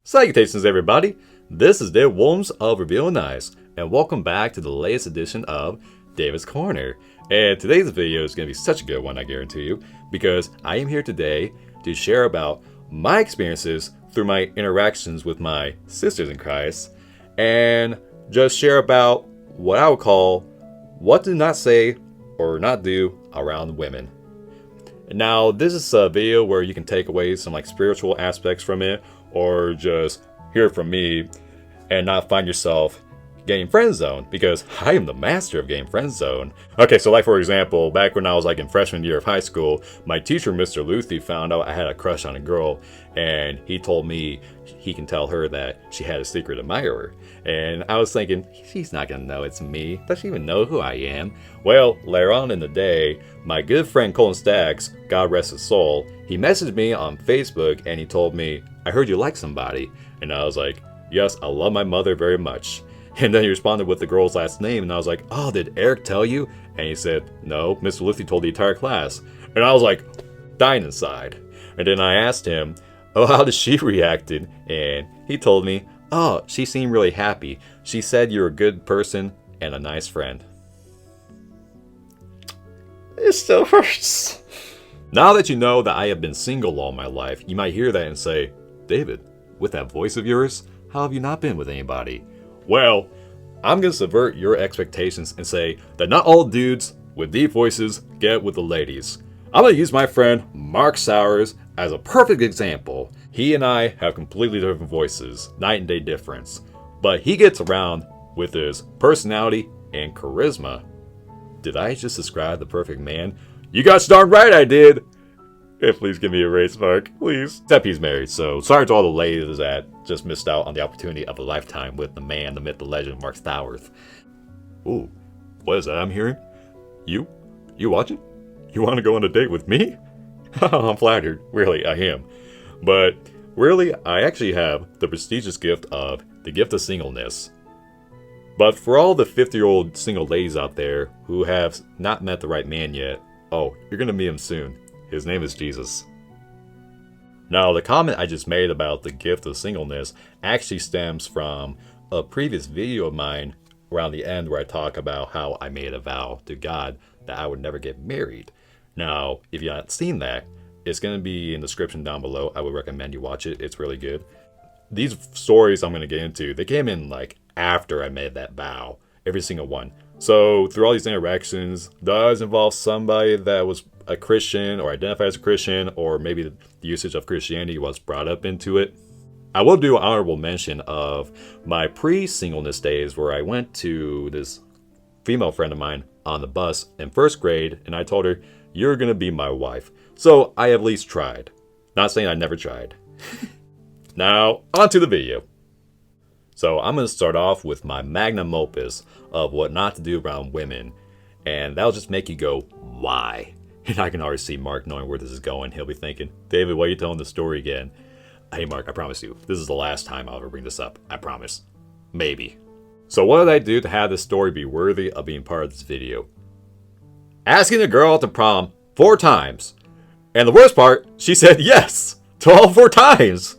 Salutations everybody, this is David Williams of Revealing Eyes, and welcome back to the latest edition of David's Corner. And today's video is going to be such a good one, I guarantee you, because I am here today to share about my experiences through my interactions with my sisters in Christ, and just share about what I would call what to not say or not do around women. Now, this is a video where you can take away some spiritual aspects from it, or just hear it from me and not find yourself getting friend zoned, because I am the master of getting friend zoned. Okay, so for example, back when I was in freshman year of high school, my teacher, Mr. Luthi, found out I had a crush on a girl, and he told me he can tell her that she had a secret admirer. And I was thinking, she's not gonna know it's me. Does she even know who I am? Well, later on in the day, my good friend Colin Staggs, God rest his soul, he messaged me on Facebook and he told me, I heard you like somebody. And I was like, yes, I love my mother very much. And then he responded with the girl's last name, and I was like, oh, did Eric tell you? And he said, no, Mr. Luthi told the entire class. And I was like, dying inside. And then I asked him, oh, how did she react? And he told me, oh, she seemed really happy. She said you're a good person and a nice friend. It still hurts. Now that you know that I have been single all my life, you might hear that and say, David, with that voice of yours, how have you not been with anybody? Well, I'm going to subvert your expectations and say that not all dudes with deep voices get with the ladies. I'm going to use my friend Mark Sowers as a perfect example. He and I have completely different voices, night and day difference. But he gets around with his personality and charisma. Did I just describe the perfect man? You got darn right I did! Yeah, please give me a raise, Mark, please. Except he's married, so sorry to all the ladies that just missed out on the opportunity of a lifetime with the man, the myth, the legend, Mark Sowers. Ooh, what is that I'm hearing? You watching? You want to go on a date with me? I'm flattered, really, I am. But really, I actually have the prestigious gift of the gift of singleness. But for all the 50-year-old single ladies out there who have not met the right man yet, oh, you're going to meet him soon. His name is Jesus. Now, the comment I just made about the gift of singleness actually stems from a previous video of mine around the end where I talk about how I made a vow to God that I would never get married. Now, if you haven't seen that, it's going to be in the description down below. I would recommend you watch it. It's really good. These stories I'm going to get into, they came in after I made that vow. Every single one. So through all these interactions, does involve somebody that was a Christian or identified as a Christian, or maybe the usage of Christianity was brought up into it. I will do an honorable mention of my pre-singleness days where I went to this female friend of mine on the bus in first grade, and I told her, you're going to be my wife. So I at least tried. Not saying I never tried. Now, on to the video. So I'm going to start off with my magnum opus of what not to do around women. And that'll just make you go, why? And I can already see Mark knowing where this is going. He'll be thinking, David, why are you telling the story again? Hey Mark, I promise you, this is the last time I'll ever bring this up. I promise. Maybe. So what did I do to have this story be worthy of being part of this video? Asking a girl out to prom 4 times. And the worst part, she said yes to all 4 times.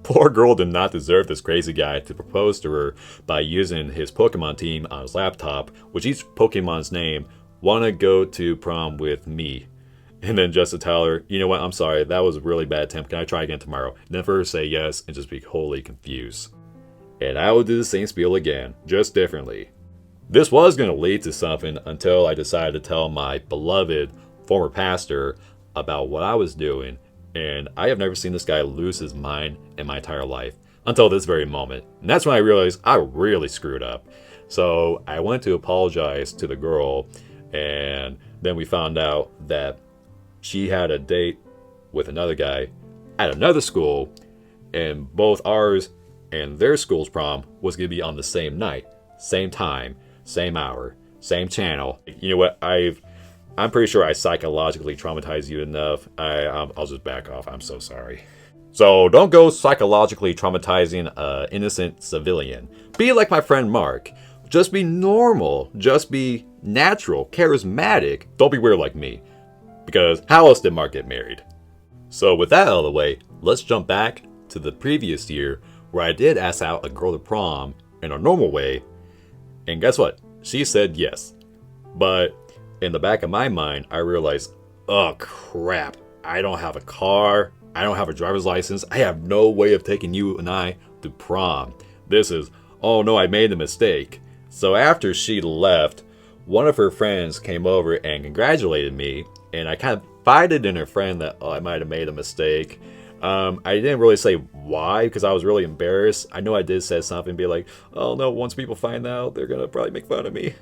Poor girl did not deserve this crazy guy to propose to her by using his Pokemon team on his laptop, which each Pokemon's name, wanna go to prom with me. And then just to tell her, you know what, I'm sorry, that was a really bad attempt, can I try again tomorrow? And then for her to say yes and just be wholly confused. And I would do the same spiel again, just differently. This was gonna lead to something until I decided to tell my beloved former pastor about what I was doing. And I have never seen this guy lose his mind in my entire life until this very moment. And that's when I realized I really screwed up. So I went to apologize to the girl, and then we found out that she had a date with another guy at another school, and both ours and their school's prom was going to be on the same night, same time, same hour, same channel. You know what, I'm pretty sure I psychologically traumatized you enough. I'll just back off. I'm so sorry. So don't go psychologically traumatizing an innocent civilian. Be like my friend Mark. Just be normal. Just be natural, charismatic. Don't be weird like me. Because how else did Mark get married? So with that out of the way, let's jump back to the previous year where I did ask out a girl to prom in a normal way, and guess what? She said yes. But in the back of my mind, I realized, oh crap, I don't have a car, I don't have a driver's license, I have no way of taking you and I to prom. Oh no, I made a mistake. So after she left, one of her friends came over and congratulated me, and I kind of confided in her friend that I might have made a mistake. I didn't really say why because I was really embarrassed. I know I did say something, be like, oh no, once people find out, they're gonna probably make fun of me.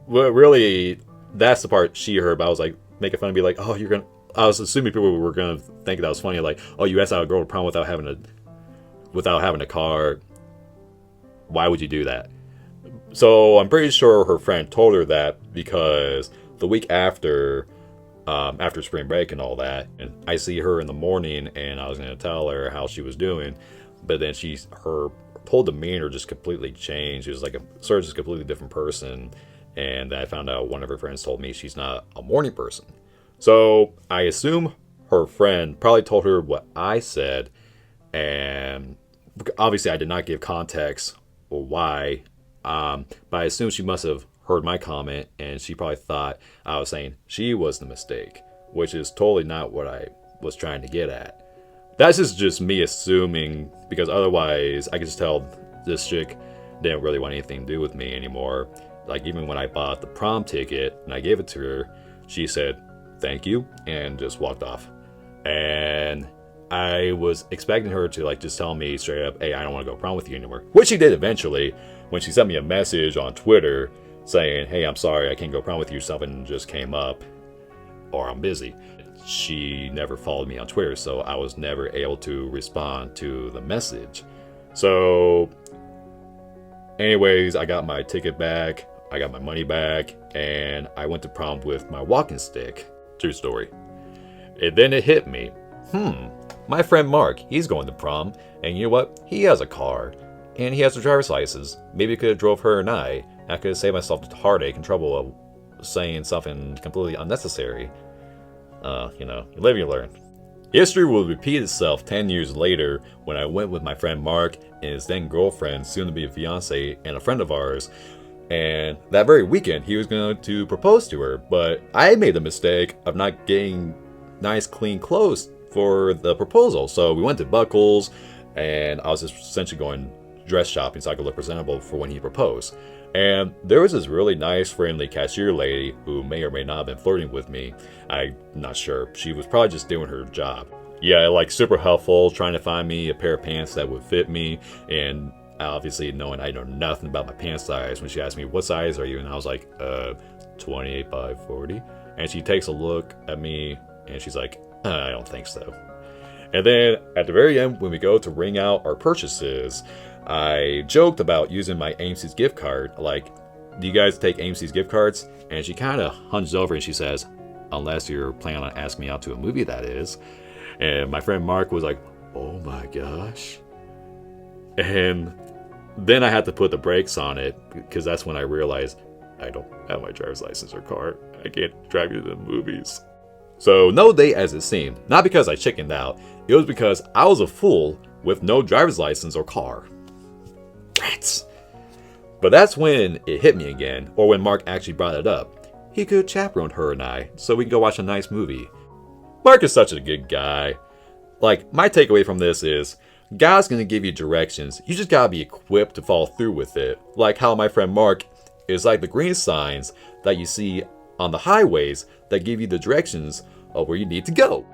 Well, really, that's the part she heard, but I was like, making fun of me, like, oh, you're gonna. I was assuming people were gonna think that was funny, like, oh, you asked out a girl to prom without having a car. Why would you do that? So I'm pretty sure her friend told her that because the week after spring break and all that, and I see her in the morning, and I was gonna tell her how she was doing, but then her whole demeanor just completely changed. She was like just a completely different person, and I found out one of her friends told me she's not a morning person. So I assume her friend probably told her what I said, and obviously I did not give context or why, but I assume she must have heard my comment, and she probably thought I was saying she was the mistake, which is totally not what I was trying to get at. That's just me assuming, because otherwise I could just tell this chick didn't really want anything to do with me anymore. Like, even when I bought the prom ticket and I gave it to her, she said thank you and just walked off. And I was expecting her to like just tell me straight up, hey, I don't want to go prom with you anymore, which she did eventually when she sent me a message on Twitter saying, hey, I'm sorry, I can't go prom with you, something just came up, or I'm busy. She never followed me on Twitter, so I was never able to respond to the message. So anyways, I got my ticket back, I got my money back, and I went to prom with my walking stick. True story. And then it hit me. My friend Mark, he's going to prom, and you know what? He has a car, and he has a driver's license. Maybe I could have drove her and I could have saved myself the heartache and trouble of saying something completely unnecessary. You live, you learn. History will repeat itself 10 years later when I went with my friend Mark and his then girlfriend, soon to be a fiance, and a friend of ours. And that very weekend, he was going to propose to her, but I made the mistake of not getting nice, clean clothes for the proposal. So we went to Buckles, and I was just essentially going dress shopping so I could look presentable for when he proposed. And there was this really nice, friendly cashier lady who may or may not have been flirting with me. I'm not sure. She was probably just doing her job. Yeah, like super helpful, trying to find me a pair of pants that would fit me. And obviously knowing I know nothing about my pant size, when she asked me, what size are you? And I was like, 28 by 40. And she takes a look at me and she's like, I don't think so. And then at the very end, when we go to ring out our purchases, I joked about using my AMC's gift card. Like, do you guys take AMC's gift cards? And she kind of hunches over and she says, unless you're planning on asking me out to a movie, that is. And my friend Mark was like, oh my gosh. And then I had to put the brakes on it, because that's when I realized I don't have my driver's license or car. I can't drive you to the movies. So no date as it seemed. Not because I chickened out. It was because I was a fool with no driver's license or car. Rats! But that's when it hit me again, or when Mark actually brought it up. He could chaperone her and I, so we could go watch a nice movie. Mark is such a good guy. Like, my takeaway from this is, God's gonna give you directions. You just gotta be equipped to follow through with it. Like how my friend Mark is like the green signs that you see on the highways that give you the directions of where you need to go.